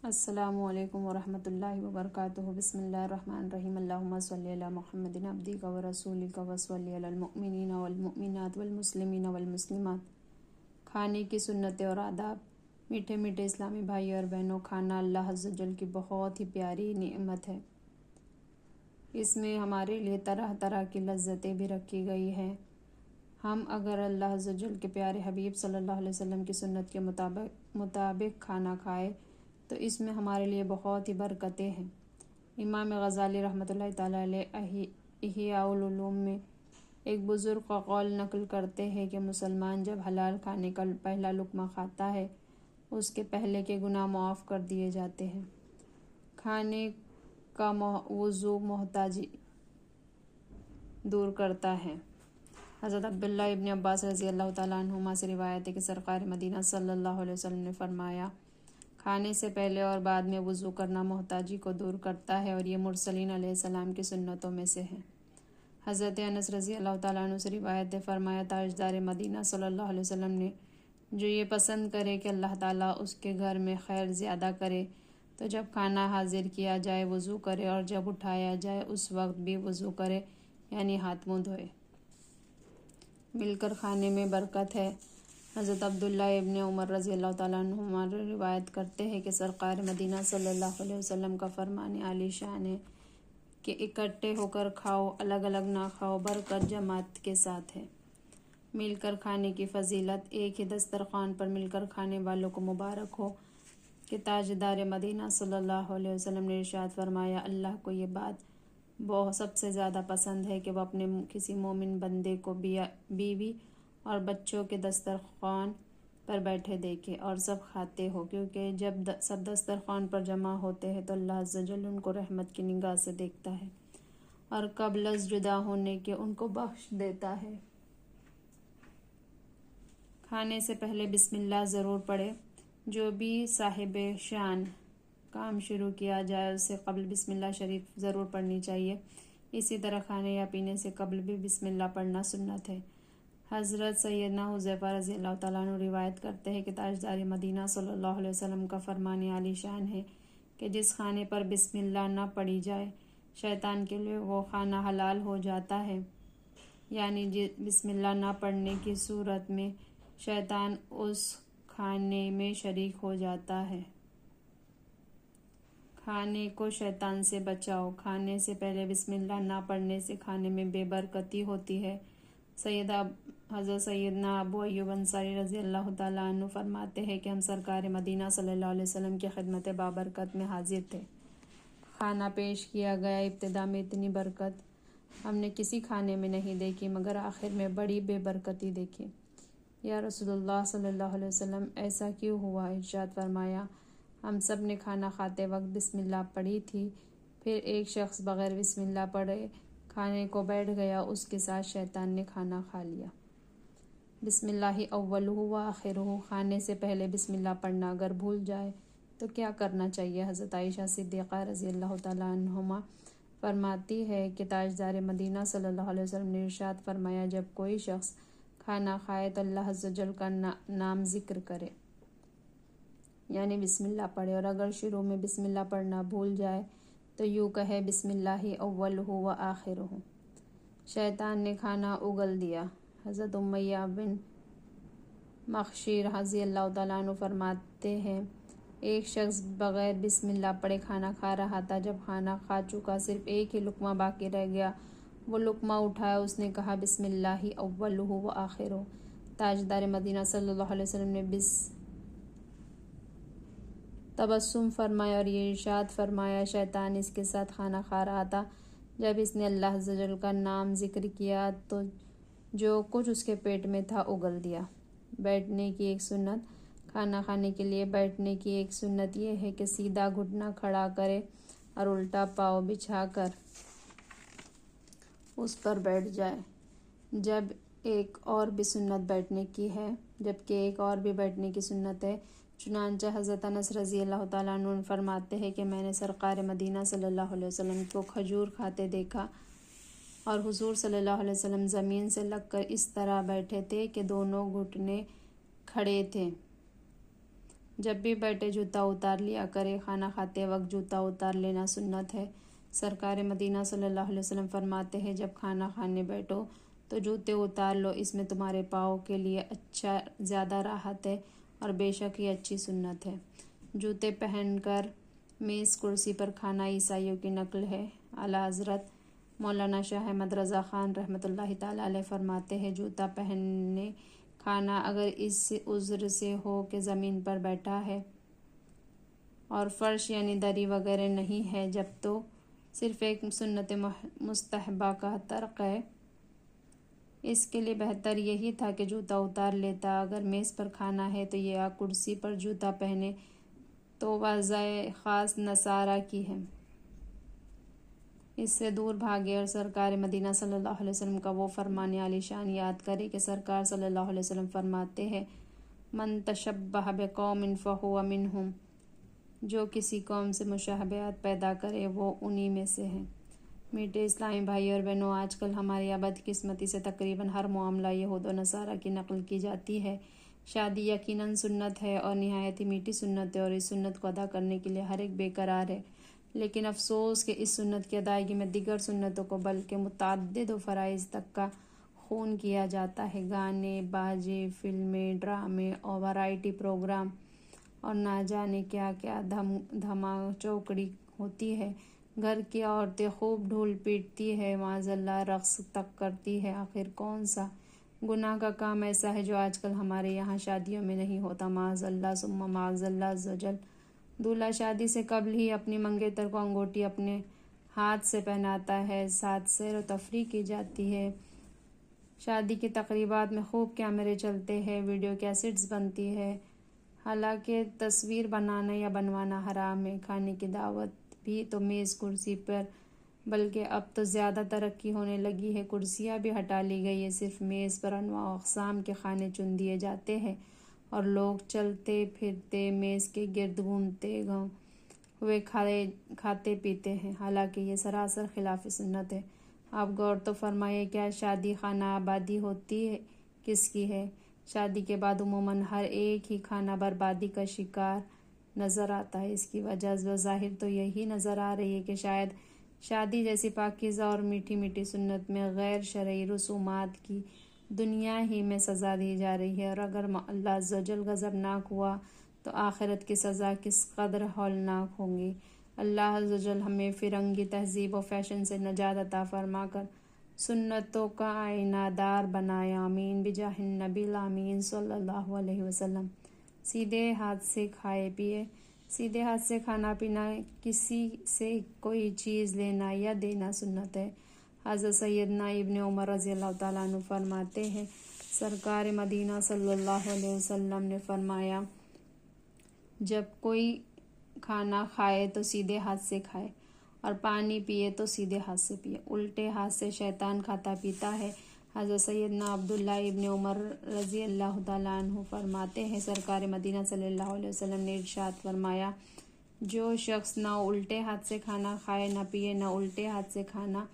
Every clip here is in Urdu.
السلام علیکم ورحمۃ اللہ وبرکاتہ۔ بسم اللہ الرحمن الرحیم۔ اللہم صلی علی محمد عبدک ورسولک وصلی علی المؤمنین والمؤمنات والمسلمین والمسلمات۔ کھانے کی سنتیں اور آداب۔ میٹھے میٹھے اسلامی بھائی اور بہنوں، کھانا اللہ عز و جل کی بہت ہی پیاری نعمت ہے۔ اس میں ہمارے لیے طرح طرح کی لذتیں بھی رکھی گئی ہیں۔ ہم اگر اللہ عز و جل کے پیارے حبیب صلی اللہ علیہ وسلم کی سنت کے مطابق کھانا کھائے تو اس میں ہمارے لیے بہت ہی برکتیں ہیں۔ امام غزالی رحمۃ اللہ تعالیٰ علیہ احیاء العلوم میں ایک بزرگ کا قول نقل کرتے ہیں کہ مسلمان جب حلال کھانے کا پہلا لقمہ کھاتا ہے اس کے پہلے کے گناہ معاف کر دیے جاتے ہیں۔ کھانے کا وضو محتاجی دور کرتا ہے۔ حضرت عبداللہ ابن عباس رضی اللہ تعالیٰ عنہما سے روایت ہے کہ سرکار مدینہ صلی اللہ علیہ وسلم نے فرمایا، کھانے سے پہلے اور بعد میں وضو کرنا محتاجی کو دور کرتا ہے، اور یہ مرسلین علیہ السلام کی سنتوں میں سے ہے۔ حضرت انس رضی اللہ تعالیٰ عنہ سے روایت ہے، فرمایا تاجدار مدینہ صلی اللہ علیہ وسلم نے جو یہ پسند کرے کہ اللہ تعالیٰ اس کے گھر میں خیر زیادہ کرے تو جب کھانا حاضر کیا جائے وضو کرے، اور جب اٹھایا جائے اس وقت بھی وضو کرے، یعنی ہاتھ منہ دھوئے۔ مل کر کھانے میں برکت ہے۔ حضرت عبداللہ ابن عمر رضی اللہ تعالیٰ عنہما روایت کرتے ہیں کہ سرکار مدینہ صلی اللہ علیہ وسلم کا فرمان عالی شان ہے کہ اکٹھے ہو کر کھاؤ، الگ الگ نہ کھاؤ، برکت جماعت کے ساتھ ہے۔ مل کر کھانے کی فضیلت۔ ایک ہی دسترخوان پر مل کر کھانے والوں کو مبارک ہو کہ تاجدار مدینہ صلی اللہ علیہ وسلم نے ارشاد فرمایا، اللہ کو یہ بات سب سے زیادہ پسند ہے کہ وہ اپنے کسی مومن بندے کو بیوی اور بچوں کے دسترخوان پر بیٹھے دیکھے اور سب کھاتے ہو، کیونکہ جب سب دسترخوان پر جمع ہوتے ہیں تو اللہ عز و جل ان کو رحمت کی نگاہ سے دیکھتا ہے اور قبل از جدا ہونے کے ان کو بخش دیتا ہے۔ کھانے سے پہلے بسم اللہ ضرور پڑھے۔ جو بھی صاحب شان کام شروع کیا جائے اسے قبل بسم اللہ شریف ضرور پڑھنی چاہیے۔ اسی طرح کھانے یا پینے سے قبل بھی بسم اللہ پڑھنا سنت ہے۔ حضرت سیدنا حذیفہ رضی اللہ تعالیٰ عنہ روایت کرتے ہیں کہ تاجدار مدینہ صلی اللہ علیہ وسلم کا فرمان عالی شان ہے کہ جس کھانے پر بسم اللہ نہ پڑھی جائے شیطان کے لیے وہ کھانا حلال ہو جاتا ہے، یعنی بسم اللہ نہ پڑھنے کی صورت میں شیطان اس کھانے میں شریک ہو جاتا ہے۔ کھانے کو شیطان سے بچاؤ۔ کھانے سے پہلے بسم اللہ نہ پڑھنے سے کھانے میں بے برکتی ہوتی ہے۔ حضرت سیدنا ابو ایوب انصاری رضی اللہ تعالیٰ عنہ فرماتے ہیں کہ ہم سرکار مدینہ صلی اللہ علیہ وسلم کی خدمت بابرکت میں حاضر تھے۔ کھانا پیش کیا گیا، ابتدا میں اتنی برکت ہم نے کسی کھانے میں نہیں دیکھی مگر آخر میں بڑی بے برکتی دیکھی۔ یا رسول اللہ صلی اللہ علیہ وسلم ایسا کیوں ہوا؟ ارشاد فرمایا، ہم سب نے کھانا کھاتے وقت بسم اللہ پڑھی تھی، پھر ایک شخص بغیر بسم اللہ پڑھے کھانے کو بیٹھ گیا، اس کے ساتھ شیطان نے کھانا کھا لیا۔ بسم اللہ اولہ و آخرہ۔ کھانے سے پہلے بسم اللہ پڑھنا اگر بھول جائے تو کیا کرنا چاہیے؟ حضرت عائشہ صدیقہ رضی اللہ تعالیٰ عنہما فرماتی ہے کہ تاجدار مدینہ صلی اللہ علیہ وسلم نے ارشاد فرمایا، جب کوئی شخص کھانا کھائے تو اللہ عز و جل کا نام ذکر کرے، یعنی بسم اللہ پڑھے، اور اگر شروع میں بسم اللہ پڑھنا بھول جائے تو یوں کہے، بسم اللہ اولہ و آخرہ۔ شیطان نے کھانا اگل دیا۔ حضرت امیہ بن مخشیر رضی اللہ تعالیٰ عنہ فرماتے ہیں، ایک شخص بغیر بسم اللہ پڑھے کھانا کھا رہا تھا، جب کھانا کھا چکا صرف ایک ہی لقمہ باقی رہ گیا، وہ لقمہ اٹھایا، اس نے کہا، بسم اللہ اولہ و آخرہ۔ تاجدار مدینہ صلی اللہ علیہ وسلم نے تبسم فرمایا اور یہ ارشاد فرمایا، شیطان اس کے ساتھ کھانا کھا رہا تھا، جب اس نے اللہ عز و جل کا نام ذکر کیا تو جو کچھ اس کے پیٹ میں تھا اگل دیا۔ بیٹھنے کی ایک سنت۔ کھانا کھانے کے لیے بیٹھنے کی ایک سنت یہ ہے کہ سیدھا گھٹنا کھڑا کرے اور الٹا پاؤں بچھا کر اس پر بیٹھ جائے۔ جبکہ ایک اور بھی بیٹھنے کی سنت ہے۔ چنانچہ حضرت انس رضی اللہ تعالیٰ عنہ فرماتے ہیں کہ میں نے سرکار مدینہ صلی اللہ علیہ وسلم کو کھجور کھاتے دیکھا، اور حضور صلی اللہ علیہ وسلم زمین سے لگ کر اس طرح بیٹھے تھے کہ دونوں گھٹنے کھڑے تھے۔ جب بھی بیٹھے جوتا اتار لیا کرے، کھانا کھاتے وقت جوتا اتار لینا سنت ہے۔ سرکار مدینہ صلی اللہ علیہ وسلم فرماتے ہیں جب کھانا کھانے بیٹھو تو جوتے اتار لو، اس میں تمہارے پاؤں کے لیے اچھا زیادہ راحت ہے اور بے شک یہ اچھی سنت ہے۔ جوتے پہن کر میز کرسی پر کھانا عیسائیوں کی نقل ہے۔ اعلیٰ حضرت مولانا شاہ احمد رضا خان رحمۃ اللہ تعالیٰ علیہ فرماتے ہیں جوتا پہننے کھانا اگر اس عذر سے ہو کہ زمین پر بیٹھا ہے اور فرش یعنی دری وغیرہ نہیں ہے، جب تو صرف ایک سنت مستحبہ کا ترک ہے، اس کے لیے بہتر یہی تھا کہ جوتا اتار لیتا۔ اگر میز پر کھانا ہے تو یا کرسی پر جوتا پہنے تو وضع خاص نصارہ کی ہے، اس سے دور بھاگے اور سرکار مدینہ صلی اللہ علیہ وسلم کا وہ فرمان عالی شان یاد کرے کہ سرکار صلی اللہ علیہ وسلم فرماتے ہیں من تشبہ بقوم فہو منہم، جو کسی قوم سے مشابہت پیدا کرے وہ انہی میں سے ہے۔ میٹھے اسلامی بھائی اور بہنوں، آج کل ہماری بد قسمتی سے تقریباً ہر معاملہ یہود و نصارہ کی نقل کی جاتی ہے۔ شادی یقیناً سنت ہے اور نہایت ہی میٹھی سنت ہے اور اس سنت کو ادا کرنے کے لیے ہر ایک بے قرار ہے، لیکن افسوس کہ اس سنت کی ادائیگی میں دیگر سنتوں کو بلکہ متعدد و فرائض تک کا خون کیا جاتا ہے۔ گانے، باجے، فلمیں، ڈرامے اور ورائٹی پروگرام اور نہ جانے کیا کیا دھما چوکڑی ہوتی ہے۔ گھر کی عورتیں خوب ڈھول پیٹتی ہے، معاذ اللہ رقص تک کرتی ہے۔ آخر کون سا گناہ کا کام ایسا ہے جو آج کل ہمارے یہاں شادیوں میں نہیں ہوتا؟ معاذ اللہ ثم معاذ اللہ عز وجل۔ دولہا شادی سے قبل ہی اپنی منگیتر کو انگوٹھی اپنے ہاتھ سے پہناتا ہے، ساتھ سیر و تفریح کی جاتی ہے۔ شادی کی تقریبات میں خوب کیمرے چلتے ہیں، ویڈیو کیسٹس بنتی ہے۔ حالانکہ تصویر بنانا یا بنوانا حرام ہے۔ کھانے کی دعوت بھی تو میز کرسی پر، بلکہ اب تو زیادہ ترقی ہونے لگی ہے، کرسیاں بھی ہٹا لی گئی ہے، صرف میز پر انواع و اقسام کے کھانے چن دیے جاتے ہیں اور لوگ چلتے پھرتے میز کے گرد گھومتے ہوئے کھاتے پیتے ہیں، حالانکہ یہ سراسر خلاف سنت ہے۔ آپ غور تو فرمائیں، کیا شادی خانہ آبادی ہوتی کس کی ہے؟ شادی کے بعد عموماً ہر ایک ہی خانہ بربادی کا شکار نظر آتا ہے۔ اس کی وجہ بظاہر تو یہی نظر آ رہی ہے کہ شاید شادی جیسی پاکیزہ اور میٹھی میٹھی سنت میں غیر شرعی رسومات کی دنیا ہی میں سزا دی جا رہی ہے، اور اگر اللہ عز و جل غضبناک ہوا تو آخرت کی سزا کس قدر ہولناک ہوگی۔ اللہ عز و جل ہمیں فرنگی تہذیب و فیشن سے نجات عطا فرما کر سنتوں کا آئینہ دار بنائے، آمین بجاہ النبی الامین صلی اللہ علیہ وسلم۔ سیدھے ہاتھ سے کھائے پیے، سیدھے ہاتھ سے کھانا پینا، کسی سے کوئی چیز لینا یا دینا سنت ہے۔ حضرت سیدنا ابن عمر رضی اللہ تعالیٰ عنہ فرماتے ہیں سرکار مدینہ صلی اللہ علیہ وسلم نے فرمایا جب کوئی کھانا کھائے تو سیدھے ہاتھ سے کھائے اور پانی پیے تو سیدھے ہاتھ سے پیے، الٹے ہاتھ سے شیطان کھاتا پیتا ہے۔ حضرت سیدنا عبداللہ ابن عمر رضی اللہ تعالیٰ عنہ فرماتے ہیں سرکار مدینہ صلی اللہ علیہ وسلم نے ارشاد فرمایا جو شخص نہ الٹے ہاتھ سے کھانا کھائے نہ پیے، نہ الٹے ہاتھ سے کھانا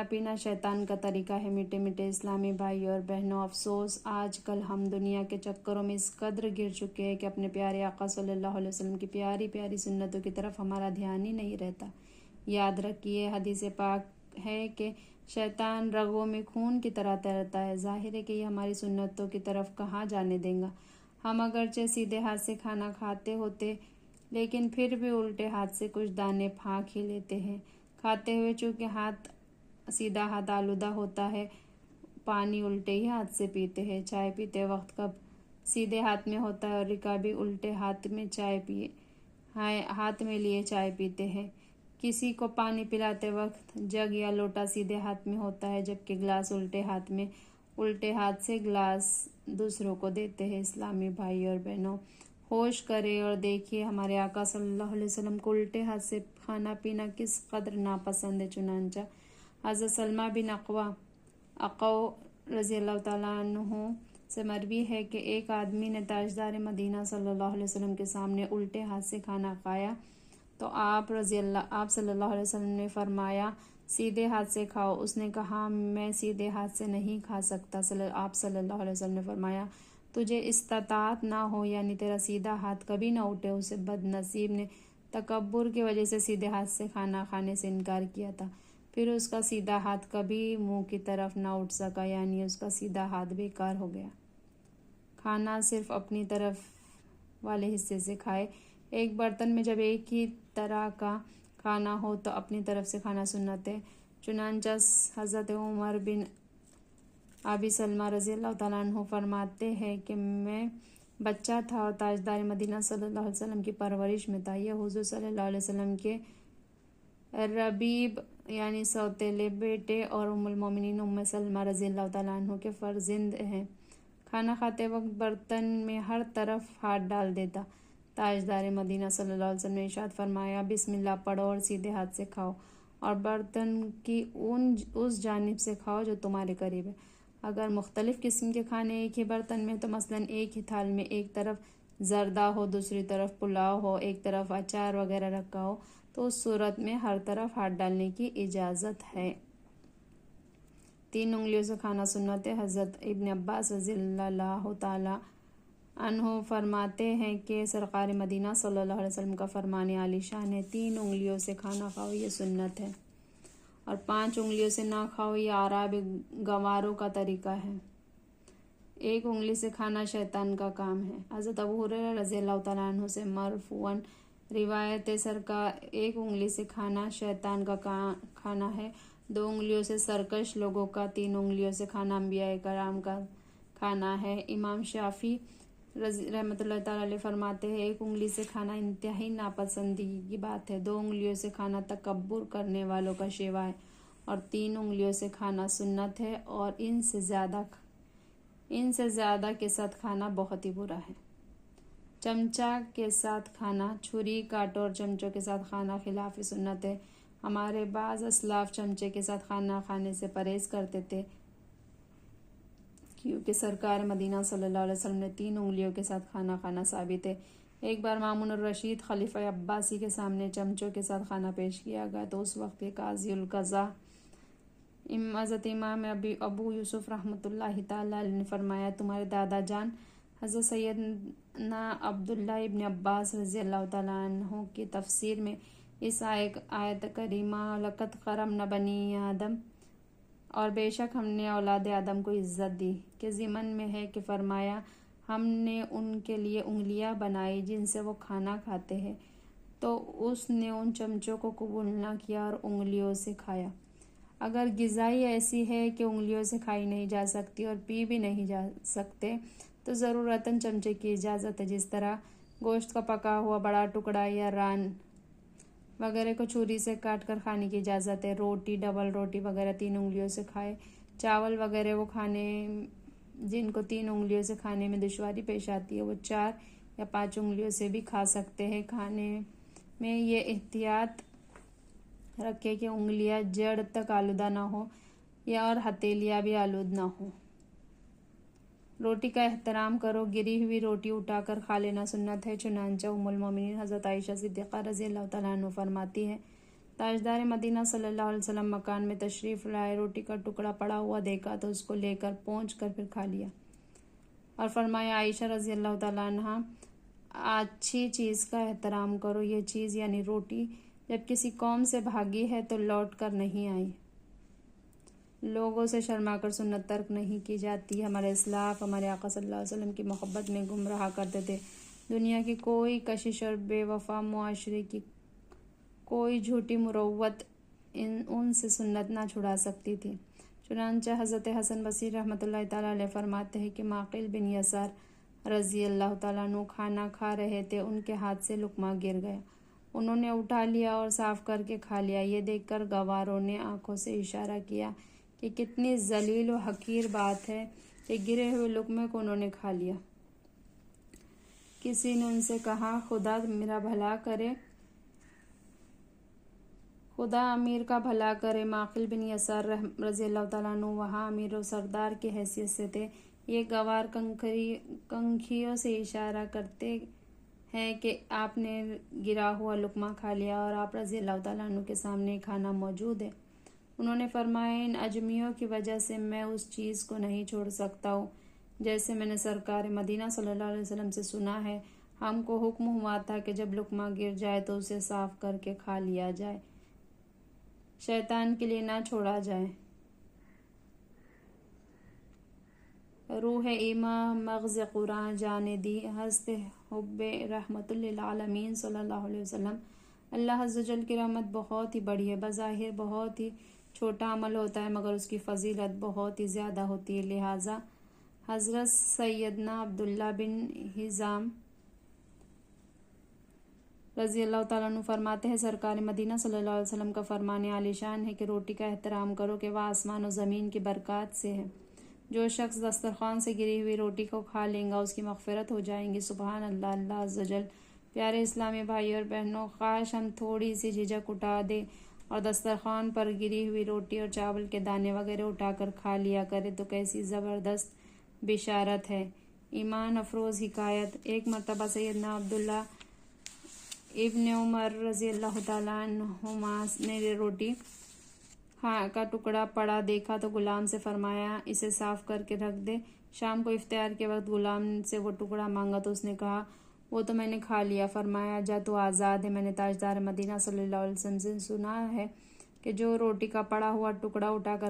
پینا شیطان کا طریقہ ہے۔ میٹھے میٹھے اسلامی بھائی اور بہنوں، افسوس آج کل ہم دنیا کے چکروں میں اس قدر گر چکے ہیں کہ اپنے پیارے آقا صلی اللہ علیہ وسلم کی پیاری پیاری سنتوں کی طرف ہمارا دھیان ہی نہیں رہتا۔ یاد رکھیے، حدیث پاک ہے کہ شیطان رگوں میں خون کی طرح تیرتا ہے۔ ظاہر ہے کہ یہ ہماری سنتوں کی طرف کہاں جانے دے گا۔ ہم اگرچہ سیدھے ہاتھ سے کھانا کھاتے ہوتے لیکن پھر بھی الٹے ہاتھ سے کچھ دانے پھانک ہی لیتے ہیں۔ کھاتے ہوئے چونکہ سیدھا ہاتھ آلودہ ہوتا ہے، پانی الٹے ہی ہاتھ سے پیتے ہیں۔ چائے پیتے وقت کپ سیدھے ہاتھ میں ہوتا ہے اور رکابی الٹے ہاتھ میں لیے چائے پیتے ہیں۔ کسی کو پانی پلاتے وقت جگ یا لوٹا سیدھے ہاتھ میں ہوتا ہے جبکہ گلاس الٹے ہاتھ سے گلاس دوسروں کو دیتے ہیں۔ اسلامی بھائی اور بہنوں، ہوش کرے اور دیکھیے ہمارے آقا صلی اللہ علیہ وسلم کو الٹے ہاتھ سے کھانا پینا کس قدر ناپسند ہے۔ چنانچہ حضرت سلمہ بن اقوع رضی اللہ تعالیٰ عنہ سے مروی ہے کہ ایک آدمی نے تاجدار مدینہ صلی اللہ علیہ وسلم کے سامنے الٹے ہاتھ سے کھانا کھایا تو آپ صلی اللہ علیہ وسلم نے فرمایا سیدھے ہاتھ سے کھاؤ۔ اس نے کہا میں سیدھے ہاتھ سے نہیں کھا سکتا۔ آپ صلی اللہ علیہ وسلم نے فرمایا تجھے استطاعت نہ ہو یعنی تیرا سیدھا ہاتھ کبھی نہ اٹھے. اسے بد نصیب نے تکبر کی وجہ سے سیدھے ہاتھ سے کھانا کھانے سے انکار کیا تھا. پھر اس کا سیدھا ہاتھ کبھی منہ کی طرف نہ اٹھ سکا یعنی اس کا سیدھا ہاتھ بیکار ہو گیا. کھانا صرف اپنی طرف والے حصے سے کھائے. ایک برتن میں جب ایک ہی طرح کا کھانا ہو تو اپنی طرف سے کھانا سنت ہے. چنانچہ حضرت عمر بن ابی سلمہ رضی اللہ تعالیٰ عنہ فرماتے ہیں کہ میں بچہ تھا اور تاجدار مدینہ صلی اللہ علیہ وسلم کی پرورش میں تھا. یہ حضور صلی اللہ علیہ وسلم کے ربیب یعنی سوتیلے بیٹے اور ام المومنین ام سلمہ رضی اللہ تعالیٰ عنہ کے فرزند ہیں. کھانا کھاتے وقت برتن میں ہر طرف ہاتھ ڈال دیتا. تاجدار مدینہ صلی اللہ علیہ وسلم نے ارشاد فرمایا بسم اللہ پڑھو اور سیدھے ہاتھ سے کھاؤ اور برتن کی اس جانب سے کھاؤ جو تمہارے قریب ہے. اگر مختلف قسم کے کھانے ایک ہی برتن میں تو مثلاً ایک ہی تھال میں ایک طرف زردہ ہو دوسری طرف پلاؤ ہو ایک طرف اچار وغیرہ رکھا ہو تو اس صورت میں ہر طرف ہاتھ ڈالنے کی اجازت ہے. 3 انگلیوں سے کھانا سنت ہے. حضرت ابن عباس رضی اللہ تعالیٰ عنہ فرماتے ہیں کہ سرکار مدینہ صلی اللہ علیہ وسلم کا فرمان عالی شان ہے 3 انگلیوں سے کھانا کھاؤ یہ سنت ہے اور 5 انگلیوں سے نہ کھاؤ یہ اعرابی گواروں کا طریقہ ہے. 1 انگلی سے کھانا شیطان کا کام ہے. حضرت ابو ہریرہ رضی اللہ تعالیٰ عنہ سے مرفوعاً روایت سرکار 1 انگلی سے کھانا شیطان کا کھانا ہے. 2 انگلیوں سے سرکش لوگوں کا 3 انگلیوں سے کھانا انبیاء کرام کا کھانا ہے. امام شافعی رحمۃ اللہ تعالیٰ علیہ فرماتے ہیں 1 انگلی سے کھانا انتہائی ناپسندیدگی کی بات ہے. 2 انگلیوں سے کھانا تکبر کرنے والوں کا شیوا ہے اور 3 انگلیوں سے کھانا سنت ہے اور ان سے زیادہ کے ساتھ کھانا بہت ہی برا ہے. چمچہ کے ساتھ کھانا چھری کانٹوں اور چمچوں کے ساتھ کھانا خلاف سنت ہے. ہمارے بعض اسلاف چمچے کے ساتھ کھانا کھانے سے پرہیز کرتے تھے کیونکہ سرکار مدینہ صلی اللہ علیہ وسلم نے 3 انگلیوں کے ساتھ کھانا کھانا ثابت ہے. ایک بار مامون الرشید خلیفہ عباسی کے سامنے چمچوں کے ساتھ کھانا پیش کیا گیا تو اس وقت کے قاضی القضاء حضرت امام ابو یوسف رحمۃ اللہ تعالیٰ علیہ نے فرمایا تمہارے دادا جان حضرت سیدنا عبداللہ ابن عباس رضی اللہ تعالیٰ عنہ کی تفسیر میں اس آیت کریمہ لقد کرمنا بنی آدم اور بے شک ہم نے اولاد آدم کو عزت دی کے ضمن میں ہے کہ فرمایا ہم نے ان کے لیے انگلیاں بنائی جن سے وہ کھانا کھاتے ہیں تو اس نے ان چمچوں کو قبول نہ کیا اور انگلیوں سے کھایا. اگر غذائی ایسی ہے کہ انگلیوں سے کھائی نہیں جا سکتی اور پی بھی نہیں جا سکتے تو ضرورتاً چمچے کی اجازت ہے. جس طرح گوشت کا پکا ہوا بڑا ٹکڑا یا ران وغیرہ کو چھری سے کاٹ کر کھانے کی اجازت ہے. روٹی ڈبل روٹی وغیرہ 3 انگلیوں سے کھائے. چاول وغیرہ وہ کھانے جن کو 3 انگلیوں سے کھانے میں دشواری پیش آتی ہے وہ 4 یا 5 انگلیوں سے بھی کھا سکتے ہیں. کھانے میں یہ احتیاط رکھے کہ انگلیاں جڑ تک آلودہ نہ ہو یا اور ہتھیلیاں بھی آلود نہ ہو. روٹی کا احترام کرو. گری ہوئی روٹی اٹھا کر کھا لینا سنت ہے. چنانچہ ام المومنین حضرت عائشہ صدیقہ رضی اللہ تعالیٰ عنہ فرماتی ہیں تاجدار مدینہ صلی اللہ علیہ وسلم مکان میں تشریف لائے روٹی کا ٹکڑا پڑا ہوا دیکھا تو اس کو لے کر پونچھ کر پھر کھا لیا اور فرمایا عائشہ رضی اللہ تعالیٰ عنہ اچھی چیز کا احترام کرو. یہ چیز یعنی روٹی جب کسی قوم سے بھاگی ہے تو لوٹ کر نہیں آئی. لوگوں سے شرما کر سنت ترک نہیں کی جاتی. ہمارے اسلاف ہمارے آقا صلی اللہ علیہ وسلم کی محبت میں گمراہ کرتے تھے. دنیا کی کوئی کشش اور بے وفا معاشرے کی کوئی جھوٹی مروت ان سے سنت نہ چھڑا سکتی تھی. چنانچہ حضرت حسن بصری رحمۃ اللہ تعالیٰ علیہ فرماتے ہیں کہ معقل بن یسار رضی اللہ تعالیٰ عنہ کھانا کھا رہے تھے. ان کے ہاتھ سے لقمہ گر گیا. انہوں نے اٹھا لیا اور صاف کر کے کھا لیا. یہ دیکھ کر گواروں نے آنکھوں سے اشارہ کیا کہ کتنی ذلیل و حقیر بات ہے کہ گرے ہوئے لقمے کو انہوں نے کھا لیا. کسی نے ان سے کہا خدا میرا بھلا کرے خدا امیر کا بھلا کرے. معقل بن یسار رضی اللہ تعالیٰ عنہ وہاں امیر و سردار کی حیثیت سے تھے. یہ گوار کنکھیوں سے اشارہ کرتے ہیں کہ آپ نے گرا ہوا لقمہ کھا لیا اور آپ رضی اللہ تعالیٰ عنہ کے سامنے کھانا موجود ہے. انہوں نے فرمایا ان اجمیوں کی وجہ سے میں اس چیز کو نہیں چھوڑ سکتا ہوں جیسے میں نے سرکار مدینہ صلی اللہ علیہ وسلم سے سنا ہے، ہم کو حکم ہوا تھا کہ جب لقمہ گر جائے تو اسے صاف کر کے کھا لیا جائے، شیطان کے لیے نہ چھوڑا جائے۔ روح ایمان مغز قرآن جانے دی، حضرت حب رحمت للعالمین صلی اللہ علیہ وسلم۔ اللہ عز و جل کی رحمت بہت ہی بڑی ہے، بظاہر بہت ہی چھوٹا عمل ہوتا ہے مگر اس کی فضیلت بہت ہی زیادہ ہوتی ہے۔ لہٰذا حضرت سیدنا عبداللہ بن حزام رضی اللہ تعالیٰ عنہ فرماتے ہیں، سرکار مدینہ صلی اللہ علیہ وسلم کا فرمان عالی شان ہے کہ روٹی کا احترام کرو کہ وہ آسمان و زمین کی برکات سے ہے۔ جو شخص دسترخوان سے گری ہوئی روٹی کو کھا لیں گا اس کی مغفرت ہو جائیں گی۔ سبحان اللہ۔ اللہ عز و جل۔ پیارے اسلامی بھائی اور بہنوں، کاش ہم تھوڑی سی جھجک اٹھا دیں اور دسترخوان پر گری ہوئی روٹی اور چاول کے دانے وغیرہ اٹھا کر کھا لیا کریں تو کیسی زبردست بشارت ہے۔ ایمان افروز حکایت۔ ایک مرتبہ سیدنا عبداللہ ابن عمر رضی اللہ تعالیٰ عنہما نے روٹی کا ٹکڑا پڑا دیکھا تو غلام سے فرمایا اسے صاف کر کے رکھ دے۔ شام کو افطار کے وقت غلام سے وہ ٹکڑا مانگا تو اس نے کہا وہ تو میں نے کھا لیا۔ فرمایا جا تو آزاد ہے۔ میں نے تاجدار مدینہ صلی اللہ علیہ وسلم سے سنا ہے کہ جو روٹی کا پڑا ہوا ٹکڑا اٹھا کر